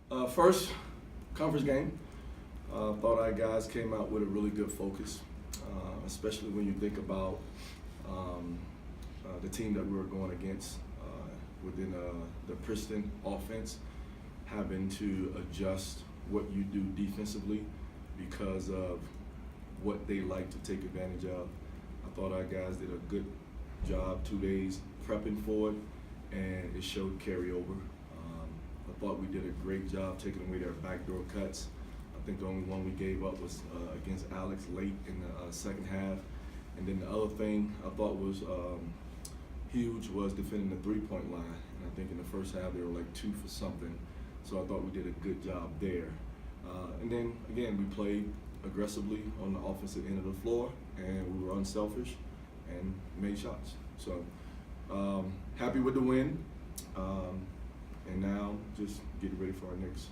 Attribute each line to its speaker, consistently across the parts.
Speaker 1: First conference game, thought our guys came out with a really good focus, especially when you think about the team that we were going against within the Princeton offense, having to adjust what you do defensively because of what they like to take advantage of. I thought our guys did a good job 2 days prepping for it, and it showed carryover. I thought we did a great job taking away their backdoor cuts. I think the only one we gave up was against Alex late in the second half. And then the other thing I thought was huge was defending the three-point line. And I think in the first half they were like 2 for something. So I thought we did a good job there. And then again, we played aggressively on the offensive end of the floor, and we were unselfish and made shots. So happy with the win. And now just getting ready for our next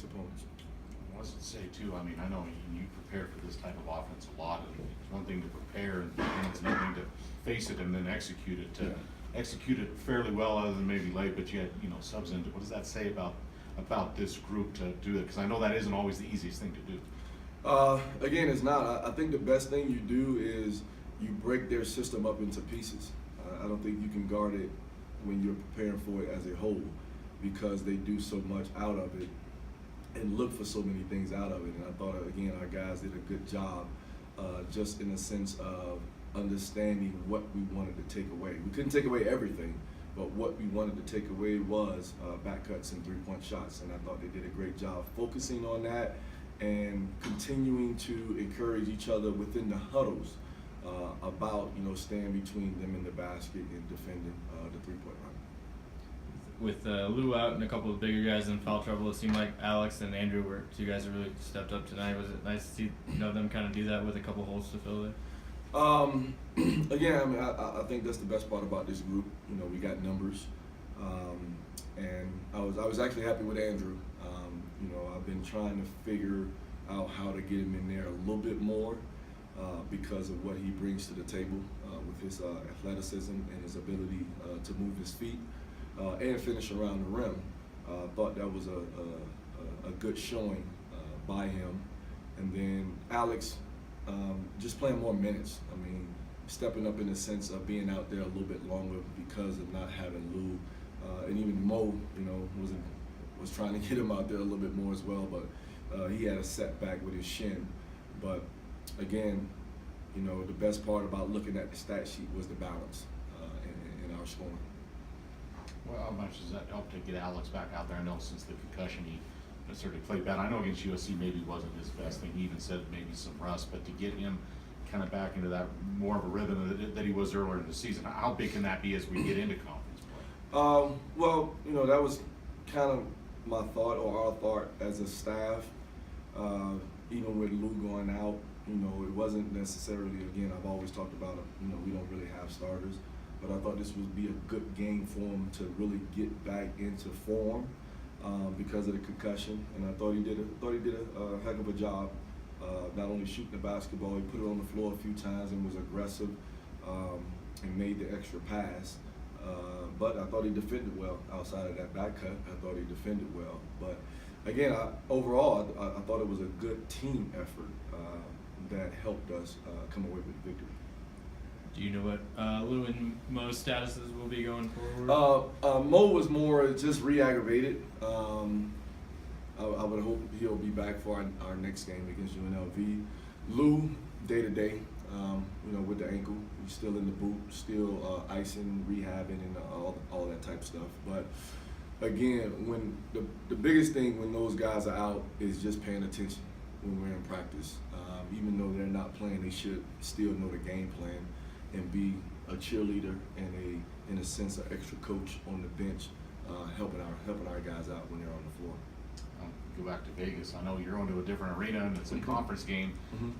Speaker 1: opponents.
Speaker 2: I wanted to say too, I mean, I know you prepare for this type of offense a lot, and it's one thing to prepare and it's another thing to face it and then execute it. To execute it fairly well, other than maybe late, but yet, subs into. What does that say about this group to do it? Because I know that isn't always the easiest thing to do.
Speaker 1: Again, it's not. I think the best thing you do is you break their system up into pieces. I don't think you can guard it when you're preparing for it as a whole, because they do so much out of it and look for so many things out of it. And I thought, again, our guys did a good job just in the sense of understanding what we wanted to take away. We couldn't take away everything, but what we wanted to take away was back cuts and three-point shots. And I thought they did a great job focusing on that and continuing to encourage each other within the huddles about, staying between them and the basket and defending the three-point line.
Speaker 3: With Lou out and a couple of bigger guys in foul trouble, it seemed like Alex and Andrew were two guys that really stepped up tonight. Was it nice to see them kind of do that with a couple holes to fill there?
Speaker 1: Again, I mean, I think that's the best part about this group. We got numbers, and I was actually happy with Andrew. I've been trying to figure out how to get him in there a little bit more because of what he brings to the table with his athleticism and his ability to move his feet. And finish around the rim. Thought that was a good showing by him. And then Alex just playing more minutes. I mean, stepping up in the sense of being out there a little bit longer because of not having Lou. And even Mo, was trying to get him out there a little bit more as well, but he had a setback with his shin. But again, the best part about looking at the stat sheet was the balance in our scoring.
Speaker 2: Well, how much does that help to get Alex back out there? I know since the concussion he certainly played bad. I know against USC maybe wasn't his best thing. He even said maybe some rust, but to get him kind of back into that more of a rhythm that he was earlier in the season, how big can that be as we get into conference play?
Speaker 1: Well, that was kind of my thought or our thought as a staff. Even with Lou going out, it wasn't necessarily, again, I've always talked about it, we don't really have starters. But I thought this would be a good game for him to really get back into form because of the concussion, and I thought he did a heck of a job. Not only shooting the basketball, he put it on the floor a few times and was aggressive and made the extra pass. But I thought he defended well outside of that back cut. I thought he defended well. But again, overall, I thought it was a good team effort that helped us come away with the victory.
Speaker 3: Do you know what Lou and Mo's statuses will be going forward?
Speaker 1: Mo was more just re-aggravated. I would hope he'll be back for our next game against UNLV. Lou, day to day, with the ankle, he's still in the boot, still icing, rehabbing, and all that type of stuff. But again, when the biggest thing when those guys are out is just paying attention when we're in practice. Even though they're not playing, they should still know the game plan and be a cheerleader and in a sense, an extra coach on the bench, helping our guys out when they're on the floor.
Speaker 2: Go back to Vegas. I know you're going to a different arena and it's a conference game. Mm-hmm.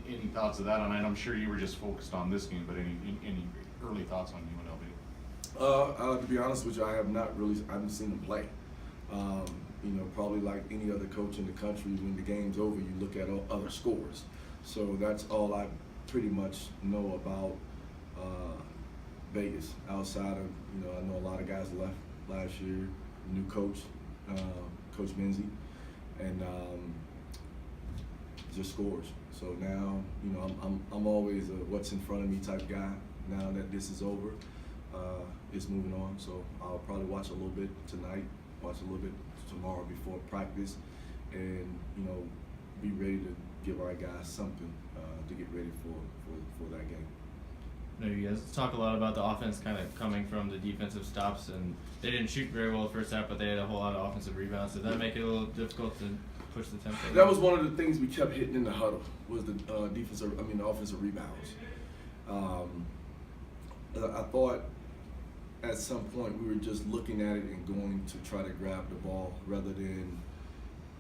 Speaker 2: Any thoughts of that on that? I'm sure you were just focused on this game, but any early thoughts on UNLV?
Speaker 1: To be honest with you, I haven't seen them play. Probably like any other coach in the country, when the game's over, you look at other scores. So that's all I pretty much know about Vegas. Outside of, I know a lot of guys left last year, new coach, Coach Menzie, and just scores. So now, you know, I'm always a what's in front of me type guy. Now that this is over, it's moving on. So I'll probably watch a little bit tonight, watch a little bit tomorrow before practice, and you know, be ready to give our guys something to get ready for that game.
Speaker 3: No, you guys talk a lot about the offense kind of coming from the defensive stops, and they didn't shoot very well the first half, but they had a whole lot of offensive rebounds. Did that make it a little difficult to push the tempo?
Speaker 1: That was one of the things we kept hitting in the huddle, was the the offensive rebounds. I thought at some point we were just looking at it and going to try to grab the ball rather than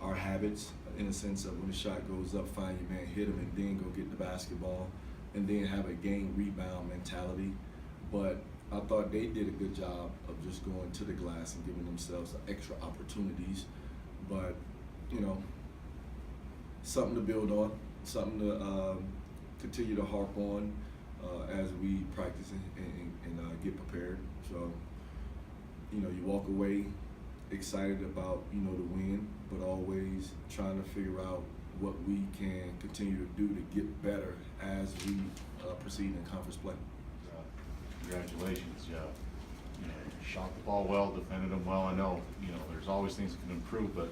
Speaker 1: our habits, in the sense of when the shot goes up, find your man, hit him, and then go get the basketball, and then have a game rebound mentality. But I thought they did a good job of just going to the glass and giving themselves extra opportunities. But, you know, something to build on, something to continue to harp on as we practice and get prepared. So, you know, you walk away excited about, you know, the win, but always trying to figure out what we can continue to do to get better as we proceed in conference play.
Speaker 2: Congratulations, you know, shot the ball well, defended them well. I know, you know, there's always things that can improve, but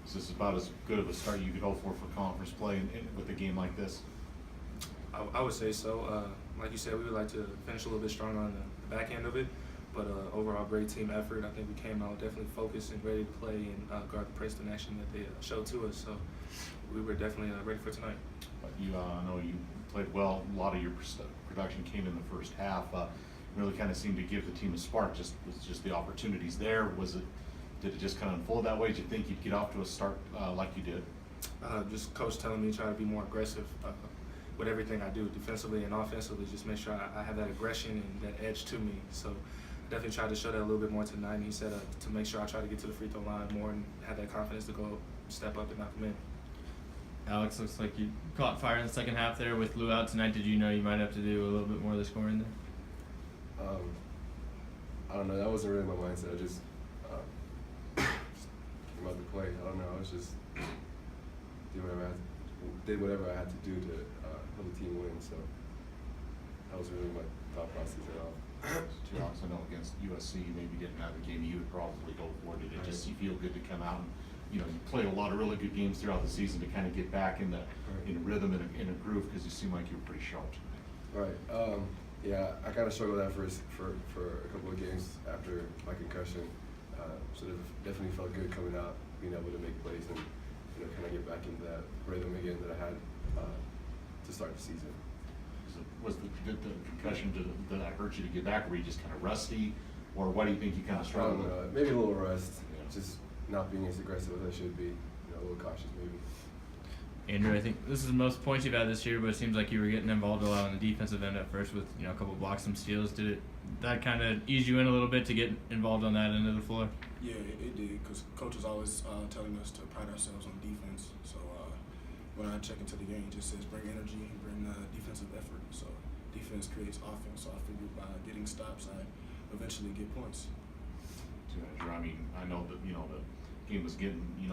Speaker 2: is this about as good of a start you could hope for conference play with a game like this?
Speaker 4: I would say so. Like you said, we would like to finish a little bit stronger on the back end of it, but overall great team effort. I think we came out definitely focused and ready to play and guard the Princeton action that they showed to us. So we were definitely ready for tonight.
Speaker 2: But you, I know you played well. A lot of your production came in the first half. Really kind of seemed to give the team a spark. Was just the opportunities there? Did it just kind of unfold that way? Did you think you'd get off to a start like you did?
Speaker 4: Just coach telling me to try to be more aggressive with everything I do, defensively and offensively. Just make sure I have that aggression and that edge to me. So definitely tried to show that a little bit more tonight. And he said to make sure I try to get to the free throw line more and have that confidence to go step up and knock them in.
Speaker 3: Alex, looks like you caught fire in the second half there with Lou out tonight. Did you know you might have to do a little bit more of the scoring there?
Speaker 5: I don't know. That wasn't really my mindset. I just came out to play. I don't know. I was just did whatever I had to do to help the team win. So that was really my thought process at all.
Speaker 2: I know against USC, maybe getting out of the game, you would probably go for it. Did it just feel good to come out and, you know, you played a lot of really good games throughout the season to kind of get back in rhythm and in a groove, because you seem like you were pretty sharp tonight.
Speaker 5: Right. Yeah, I kind of struggled at first for a couple of games after my concussion. So it definitely felt good coming out, being able to make plays and, you know, kind of get back into that rhythm again that I had to start the season.
Speaker 2: Did the concussion, did that hurt you to get back? Were you just kind of rusty, or what do you think you kind of struggled with?
Speaker 5: Maybe a little rust,
Speaker 2: Yeah.
Speaker 5: just not being as aggressive as I should be, you know, a little cautious maybe.
Speaker 3: Andrew, I think this is the most points you've had this year, but it seems like you were getting involved a lot on the defensive end at first with, you know, a couple blocks, some steals. Did that kind of ease you in a little bit to get involved on that end of the floor?
Speaker 6: Yeah, it did, because coach is always telling us to pride ourselves on defense. So when I check into the game, it just says bring energy and bring defensive effort. So defense creates offense. So I figured by getting stops, I eventually get points.
Speaker 2: I mean, I know that, you know, the game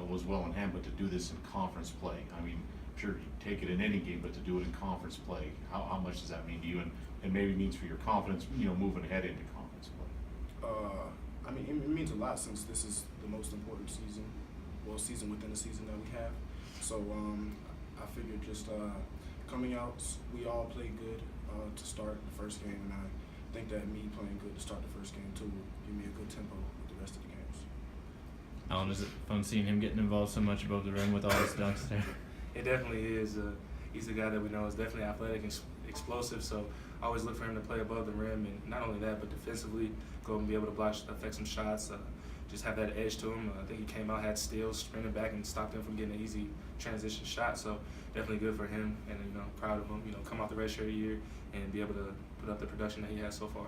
Speaker 2: was well in hand, but to do this in conference play, I mean, I'm sure you take it in any game, but to do it in conference play, how much does that mean to you, and maybe means for your confidence, you know, moving ahead into conference play?
Speaker 6: I mean, it means a lot, since this is the most important season within the season that we have. So I figured just coming out, we all played good to start the first game, and I think that me playing good to start the first game too will give me a good tempo with the rest of the games.
Speaker 3: Alan, is it fun seeing him getting involved so much above the rim with all his dunks there?
Speaker 4: It definitely is. He's a guy that we know is definitely athletic and explosive, so I always look for him to play above the rim, and not only that, but defensively go and be able to affect some shots, just have that edge to him. I think he came out, had steals, sprinted back, and stopped him from getting an easy transition shot, so definitely good for him, and, you know, proud of him, you know, come out the redshirt year and be able to put up the production that he has so far.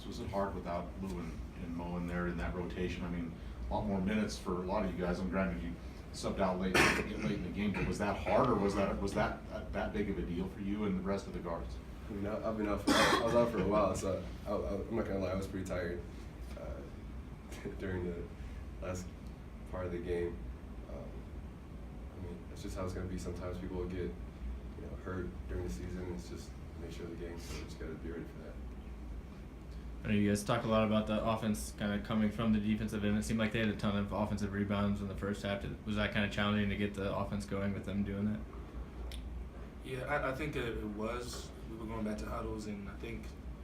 Speaker 2: So was it hard without Lou and Mo in there in that rotation? I mean, a lot more minutes for a lot of you guys. I'm granted you subbed out late in the game, but was that hard, or was that big of a deal for you and the rest of the guards?
Speaker 5: I mean, I've been out I was out for a while, so I'm not gonna lie, I was pretty tired during the last part of the game. I mean, that's just how it's going to be. Sometimes people will get, hurt during the season. It's just nature of the game, so we just got to be ready for that.
Speaker 3: I know you guys talk a lot about the offense kind of coming from the defensive end. It seemed like they had a ton of offensive rebounds in the first half. Was that kind of challenging to get the offense going with them doing that?
Speaker 4: Yeah, I think it was. We were going back to huddles, and I think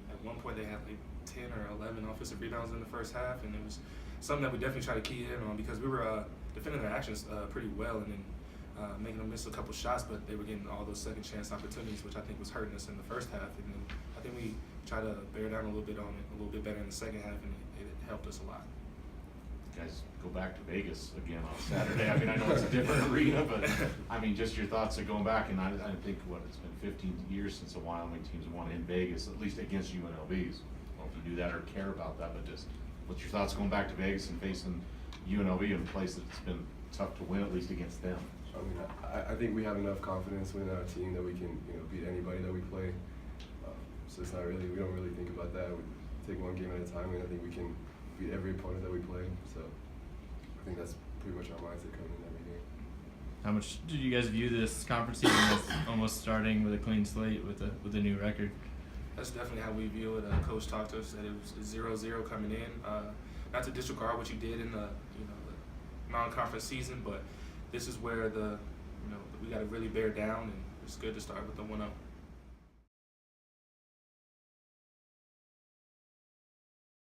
Speaker 4: at one point they had like 10 or 11 offensive rebounds in the first half, and it was something that we definitely tried to key in on because we were defending their actions pretty well, and then making them miss a couple shots, but they were getting all those second chance opportunities, which I think was hurting us in the first half. And then I think we tried to bear down a little bit on it, a little bit better in the second half, and it helped us a lot.
Speaker 2: You guys go back to Vegas again on Saturday. I mean, I know it's a different arena, but I mean, just your thoughts of going back. And I think it's been 15 years since a Wyoming team's won in Vegas, at least against UNLVs. I don't know if you do that or care about that, but just what's your thoughts going back to Vegas and facing UNLV in a place that's been tough to win, at least against them?
Speaker 5: I mean, I think we have enough confidence within our team that we can, beat anybody that we play. So it's not really, we don't really think about that. We take one game at a time, and I think we can beat every opponent that we play. So I think that's pretty much our mindset coming in every game.
Speaker 3: How much did you guys view this conference season as almost starting with a clean slate with a new record?
Speaker 4: That's definitely how we view it. Coach talked to us that it was 0-0 coming in. Not to disregard what you did in the the non-conference season, but this is where we got to really bear down, and it's good to start with the 1-0.